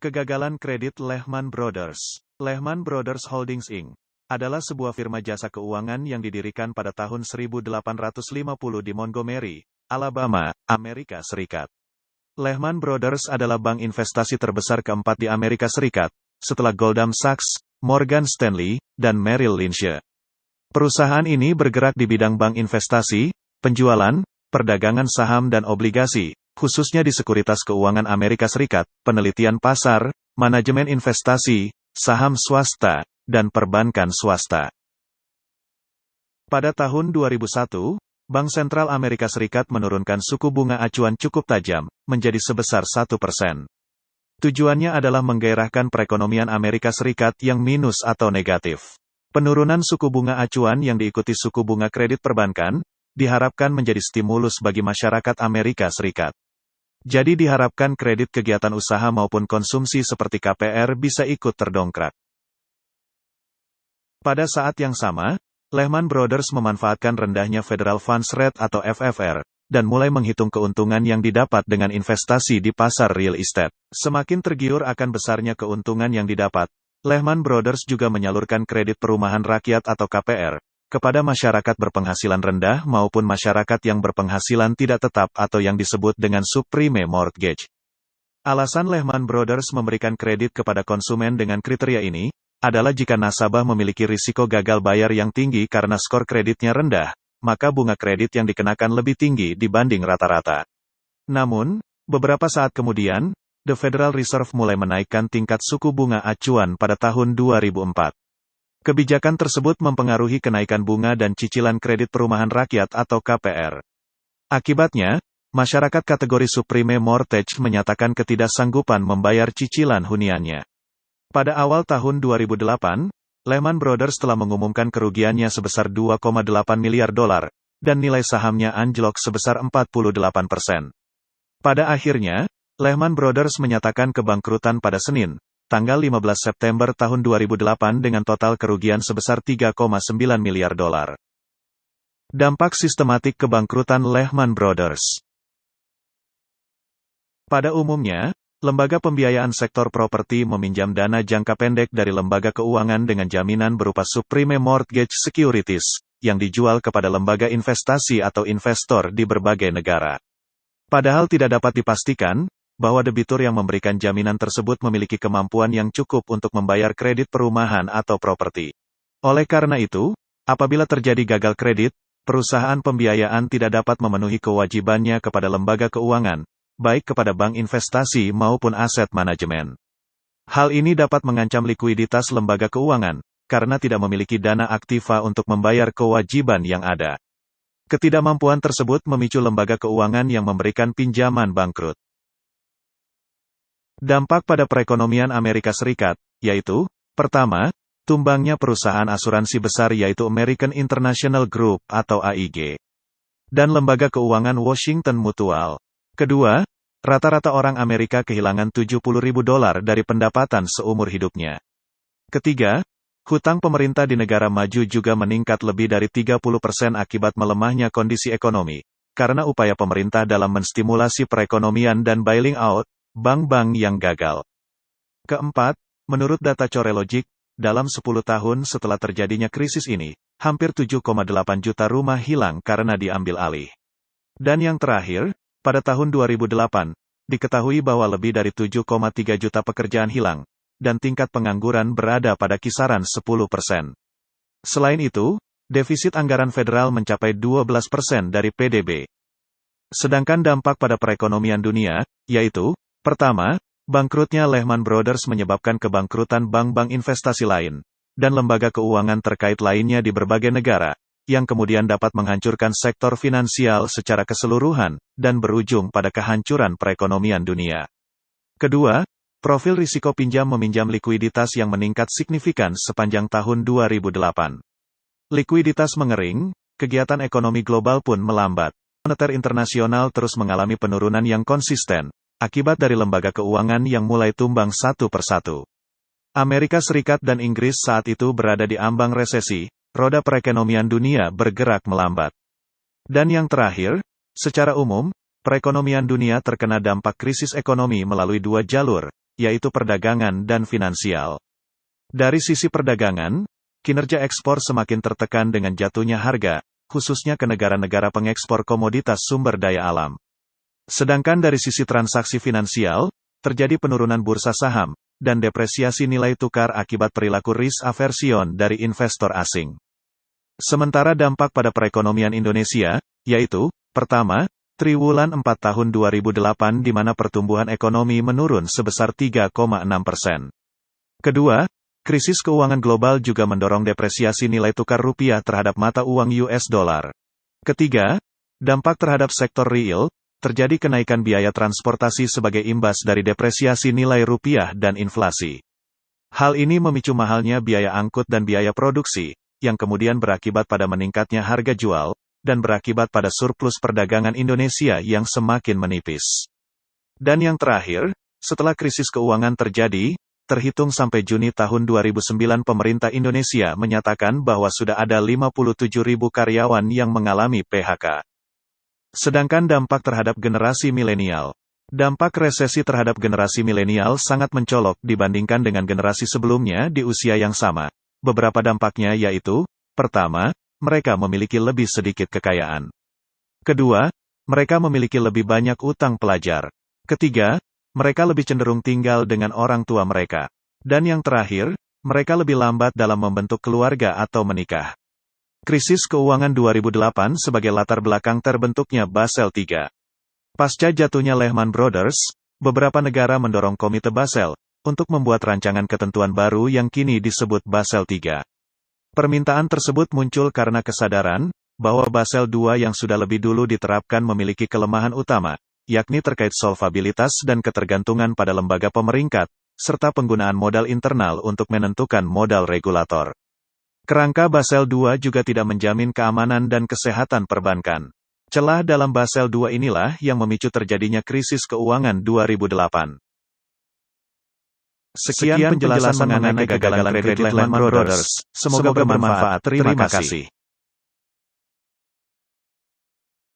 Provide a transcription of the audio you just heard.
Kegagalan kredit Lehman Brothers. Lehman Brothers Holdings Inc. adalah sebuah firma jasa keuangan yang didirikan pada tahun 1850 di Montgomery, Alabama, Amerika Serikat. Lehman Brothers adalah bank investasi terbesar keempat di Amerika Serikat, setelah Goldman Sachs, Morgan Stanley, dan Merrill Lynch. Perusahaan ini bergerak di bidang bank investasi, penjualan, perdagangan saham dan obligasi, khususnya di sekuritas keuangan Amerika Serikat, penelitian pasar, manajemen investasi, saham swasta, dan perbankan swasta. Pada tahun 2001, Bank Sentral Amerika Serikat menurunkan suku bunga acuan cukup tajam, menjadi sebesar 1%. Tujuannya adalah menggairahkan perekonomian Amerika Serikat yang minus atau negatif. Penurunan suku bunga acuan yang diikuti suku bunga kredit perbankan, diharapkan menjadi stimulus bagi masyarakat Amerika Serikat. Jadi diharapkan kredit kegiatan usaha maupun konsumsi seperti KPR bisa ikut terdongkrak. Pada saat yang sama, Lehman Brothers memanfaatkan rendahnya Federal Funds Rate atau FFR, dan mulai menghitung keuntungan yang didapat dengan investasi di pasar real estate. Semakin tergiur akan besarnya keuntungan yang didapat, Lehman Brothers juga menyalurkan kredit perumahan rakyat atau KPR, kepada masyarakat berpenghasilan rendah maupun masyarakat yang berpenghasilan tidak tetap atau yang disebut dengan subprime mortgage. Alasan Lehman Brothers memberikan kredit kepada konsumen dengan kriteria ini, adalah jika nasabah memiliki risiko gagal bayar yang tinggi karena skor kreditnya rendah, maka bunga kredit yang dikenakan lebih tinggi dibanding rata-rata. Namun, beberapa saat kemudian, The Federal Reserve mulai menaikkan tingkat suku bunga acuan pada tahun 2004. Kebijakan tersebut mempengaruhi kenaikan bunga dan cicilan kredit perumahan rakyat atau KPR. Akibatnya, masyarakat kategori subprime mortgage menyatakan ketidaksanggupan membayar cicilan huniannya. Pada awal tahun 2008, Lehman Brothers telah mengumumkan kerugiannya sebesar $2,8 miliar, dan nilai sahamnya anjlok sebesar 48%. Pada akhirnya, Lehman Brothers menyatakan kebangkrutan pada Senin, tanggal 15 September tahun 2008 dengan total kerugian sebesar $3,9 miliar. Dampak sistematik kebangkrutan Lehman Brothers. Pada umumnya, lembaga pembiayaan sektor properti meminjam dana jangka pendek dari lembaga keuangan dengan jaminan berupa subprime mortgage securities, yang dijual kepada lembaga investasi atau investor di berbagai negara. Padahal tidak dapat dipastikan, bahwa debitur yang memberikan jaminan tersebut memiliki kemampuan yang cukup untuk membayar kredit perumahan atau properti. Oleh karena itu, apabila terjadi gagal kredit, perusahaan pembiayaan tidak dapat memenuhi kewajibannya kepada lembaga keuangan, baik kepada bank investasi maupun aset manajemen. Hal ini dapat mengancam likuiditas lembaga keuangan, karena tidak memiliki dana aktiva untuk membayar kewajiban yang ada. Ketidakmampuan tersebut memicu lembaga keuangan yang memberikan pinjaman bangkrut. Dampak pada perekonomian Amerika Serikat, yaitu, pertama, tumbangnya perusahaan asuransi besar yaitu American International Group atau AIG, dan lembaga keuangan Washington Mutual. Kedua, rata-rata orang Amerika kehilangan $70.000 dari pendapatan seumur hidupnya. Ketiga, hutang pemerintah di negara maju juga meningkat lebih dari 30% akibat melemahnya kondisi ekonomi, karena upaya pemerintah dalam menstimulasi perekonomian dan bailing out bank-bank yang gagal. Keempat, menurut data CoreLogic, dalam 10 tahun setelah terjadinya krisis ini, hampir 7,8 juta rumah hilang karena diambil alih. Dan yang terakhir, pada tahun 2008, diketahui bahwa lebih dari 7,3 juta pekerjaan hilang, dan tingkat pengangguran berada pada kisaran 10%. Selain itu, defisit anggaran federal mencapai 12% dari PDB. Sedangkan dampak pada perekonomian dunia, yaitu, pertama, bangkrutnya Lehman Brothers menyebabkan kebangkrutan bank-bank investasi lain, dan lembaga keuangan terkait lainnya di berbagai negara, yang kemudian dapat menghancurkan sektor finansial secara keseluruhan, dan berujung pada kehancuran perekonomian dunia. Kedua, profil risiko pinjam-meminjam likuiditas yang meningkat signifikan sepanjang tahun 2008. Likuiditas mengering, kegiatan ekonomi global pun melambat. Moneter internasional terus mengalami penurunan yang konsisten, akibat dari lembaga keuangan yang mulai tumbang satu persatu. Amerika Serikat dan Inggris saat itu berada di ambang resesi, roda perekonomian dunia bergerak melambat. Dan yang terakhir, secara umum, perekonomian dunia terkena dampak krisis ekonomi melalui dua jalur, yaitu perdagangan dan finansial. Dari sisi perdagangan, kinerja ekspor semakin tertekan dengan jatuhnya harga, khususnya ke negara-negara pengekspor komoditas sumber daya alam. Sedangkan dari sisi transaksi finansial, terjadi penurunan bursa saham, dan depresiasi nilai tukar akibat perilaku risk aversion dari investor asing. Sementara dampak pada perekonomian Indonesia, yaitu, pertama, triwulan 4 tahun 2008 di mana pertumbuhan ekonomi menurun sebesar 3,6%. Kedua, krisis keuangan global juga mendorong depresiasi nilai tukar rupiah terhadap mata uang US dollar. Ketiga, dampak terhadap sektor real, terjadi kenaikan biaya transportasi sebagai imbas dari depresiasi nilai rupiah dan inflasi. Hal ini memicu mahalnya biaya angkut dan biaya produksi, yang kemudian berakibat pada meningkatnya harga jual, dan berakibat pada surplus perdagangan Indonesia yang semakin menipis. Dan yang terakhir, setelah krisis keuangan terjadi, terhitung sampai Juni tahun 2009 pemerintah Indonesia menyatakan bahwa sudah ada 57.000 karyawan yang mengalami PHK. Sedangkan dampak terhadap generasi milenial. Dampak resesi terhadap generasi milenial sangat mencolok dibandingkan dengan generasi sebelumnya di usia yang sama. Beberapa dampaknya yaitu, pertama, mereka memiliki lebih sedikit kekayaan. Kedua, mereka memiliki lebih banyak utang pelajar. Ketiga, mereka lebih cenderung tinggal dengan orang tua mereka. Dan yang terakhir, mereka lebih lambat dalam membentuk keluarga atau menikah. Krisis keuangan 2008 sebagai latar belakang terbentuknya Basel III. Pasca jatuhnya Lehman Brothers, beberapa negara mendorong Komite Basel untuk membuat rancangan ketentuan baru yang kini disebut Basel III. Permintaan tersebut muncul karena kesadaran bahwa Basel II yang sudah lebih dulu diterapkan memiliki kelemahan utama, yakni terkait solvabilitas dan ketergantungan pada lembaga pemeringkat, serta penggunaan modal internal untuk menentukan modal regulator. Kerangka Basel II juga tidak menjamin keamanan dan kesehatan perbankan. Celah dalam Basel II inilah yang memicu terjadinya krisis keuangan 2008. Sekian penjelasan mengenai kegagalan kredit Lehman Brothers. Semoga bermanfaat. Terima kasih.